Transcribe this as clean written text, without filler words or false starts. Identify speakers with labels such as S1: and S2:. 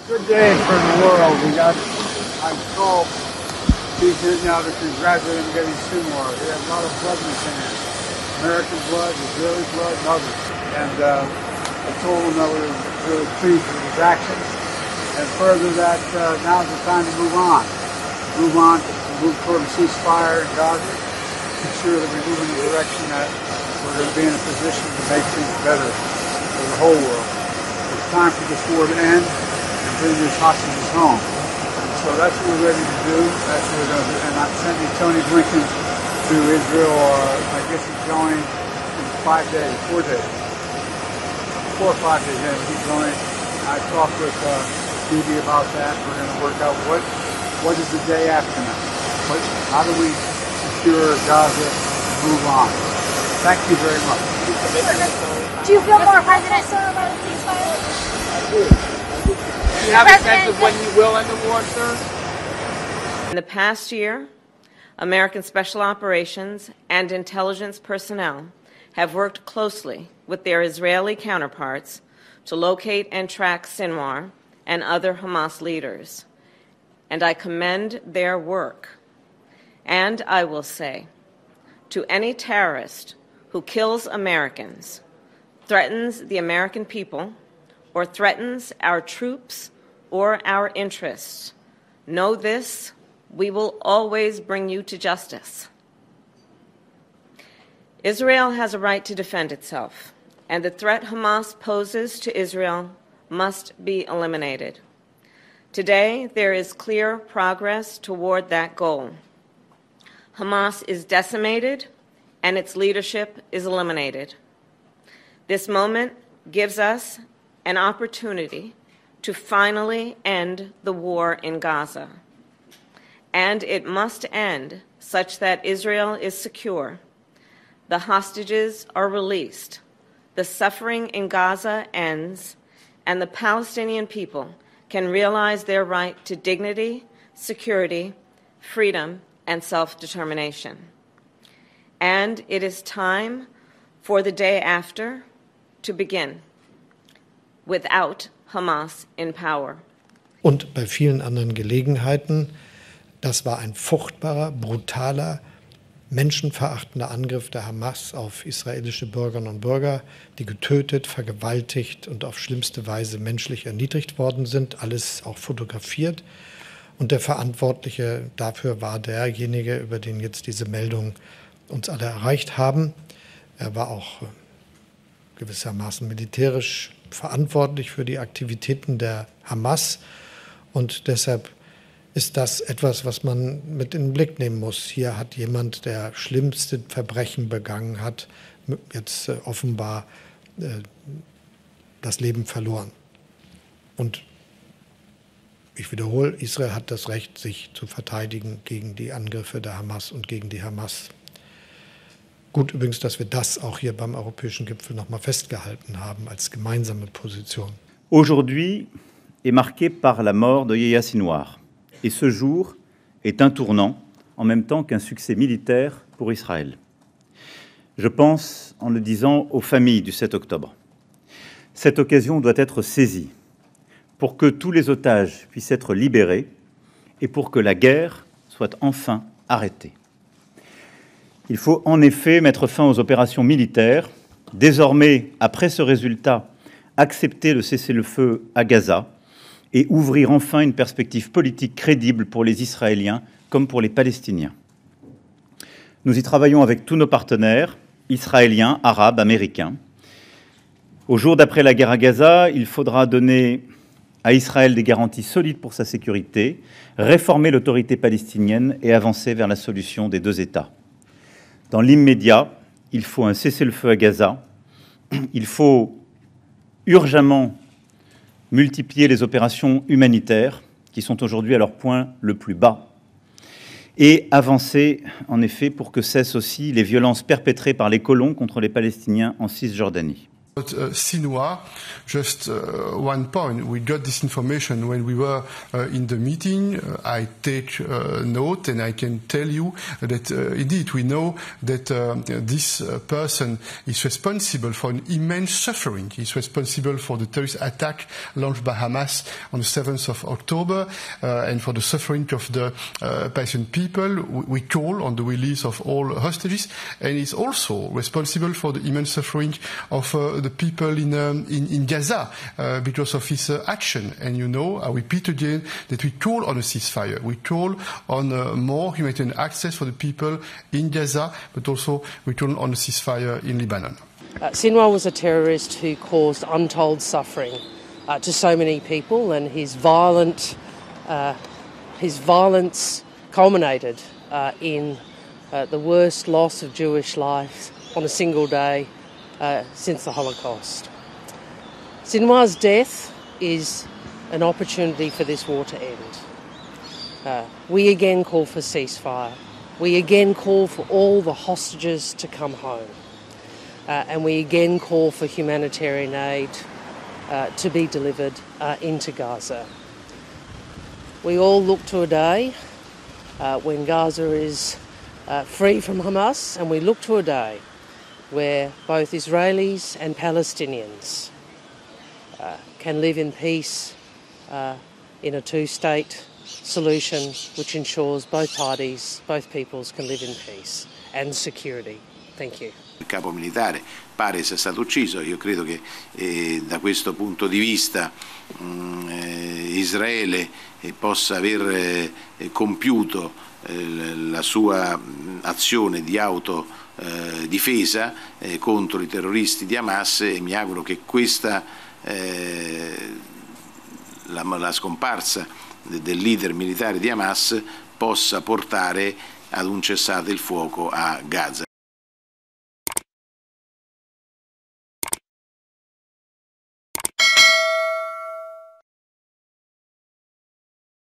S1: Good day for the world. I'm called now to congratulate him getting Sinwar. He has a lot of blood in his hands. American blood, Israeli blood, and others. And I told him that we were really pleased with his actions. And further that now's the time to move on. Move toward a ceasefire in Gaza. Ensure that we move in the direction that we're going to be in a position to make things better for the whole world. It's time for this war to end and bring these hostages home. And so that's what we're ready to do. That's what we're going to do. And I'm sending Tony Blinken to Israel. I guess he's going in 4 days. 4 or 5 days. Yeah, he's going. I talked with Bibi about that. We're going to work out what is the day after now. How do we secure Gaza and move on? Thank you very much.
S2: Do you feel more confident, sir, about a ceasefire?
S1: I do. Do you have a sense of when you will end the war, sir?
S3: In the past year, American special operations and intelligence personnel have worked closely with their Israeli counterparts to locate and track Sinwar and other Hamas leaders. And I commend their work. And I will say, to any terrorist who kills Americans, threatens the American people, or threatens our troops or our interests, know this, we will always bring you to justice. Israel has a right to defend itself, and the threat Hamas poses to Israel must be eliminated. Today, there is clear progress toward that goal. Hamas is decimated, and its leadership is eliminated. This moment gives us an opportunity to finally end the war in Gaza. And it must end such that Israel is secure, the hostages are released, the suffering in Gaza ends, and the Palestinian people can realize their right to dignity, security, freedom, and self-determination. And it is time for the day after to begin, without Hamas in power.
S4: Und bei vielen anderen Gelegenheiten, das war ein furchtbarer, brutaler, menschenverachtender Angriff der Hamas auf israelische Bürgerinnen und Bürger, die getötet, vergewaltigt und auf schlimmste Weise menschlich erniedrigt worden sind, alles auch fotografiert. Und der Verantwortliche dafür war derjenige, über den jetzt diese Meldungen uns alle erreicht haben. Er war auch gewissermaßen militärisch verantwortlich für die Aktivitäten der Hamas. Und deshalb ist das etwas, was man mit in den Blick nehmen muss. Hier hat jemand, der schlimmste Verbrechen begangen hat, jetzt offenbar das Leben verloren. Und ich wiederhole, Israel hat das Recht, sich zu verteidigen gegen die Angriffe der Hamas und gegen die Hamas. Gut übrigens, dass wir das auch hier beim Europäischen Gipfel nochmal festgehalten haben als gemeinsame Position.
S5: Aujourd'hui est marqué par la mort de Yahya Sinwar. Et ce jour est un tournant, en même temps qu'un succès militaire pour Israël. Je pense, en le disant, aux familles du 7 octobre. Cette occasion doit être saisie pour que tous les otages puissent être libérés et pour que la guerre soit enfin arrêtée. Il faut en effet mettre fin aux opérations militaires, désormais, après ce résultat, accepter le cessez-le-feu à Gaza et ouvrir enfin une perspective politique crédible pour les Israéliens comme pour les Palestiniens. Nous y travaillons avec tous nos partenaires, israéliens, arabes, américains. Au jour d'après la guerre à Gaza, il faudra donner à Israël des garanties solides pour sa sécurité, réformer l'autorité palestinienne et avancer vers la solution des deux États. Dans l'immédiat, il faut un cessez-le-feu à Gaza. Il faut urgemment multiplier les opérations humanitaires qui sont aujourd'hui à leur point le plus bas et avancer, en effet, pour que cessent aussi les violences perpétrées par les colons contre les Palestiniens en Cisjordanie.
S6: But Sinwar, just one point. We got this information when we were in the meeting. I take note, and I can tell you that indeed we know that this person is responsible for an immense suffering. He's responsible for the terrorist attack launched by Hamas on the 7th of October and for the suffering of the Palestinian people. We call on the release of all hostages, and he's also responsible for the immense suffering of the people in Gaza because of his action. And you know, I repeat again, that we call on a ceasefire. We call on more humanitarian access for the people in Gaza, but also we call on a ceasefire in Lebanon.
S7: Sinwar was a terrorist who caused untold suffering to so many people, and his violence culminated in the worst loss of Jewish life on a single day since the Holocaust. Sinwar's death is an opportunity for this war to end. We again call for ceasefire. We again call for all the hostages to come home. And we again call for humanitarian aid to be delivered into Gaza. We all look to a day when Gaza is free from Hamas, and we look to a day where both Israelis and Palestinians can live in peace in a two-state solution which ensures both parties, both peoples can live in peace and security. Thank you.
S8: Il capo militare pare sia stato ucciso. Io credo che da questo punto di vista Israele possa aver compiuto la sua azione di autodifesa contro i terroristi di Hamas, e mi auguro che questa la scomparsa del leader militare di Hamas possa portare ad un cessate il fuoco a Gaza.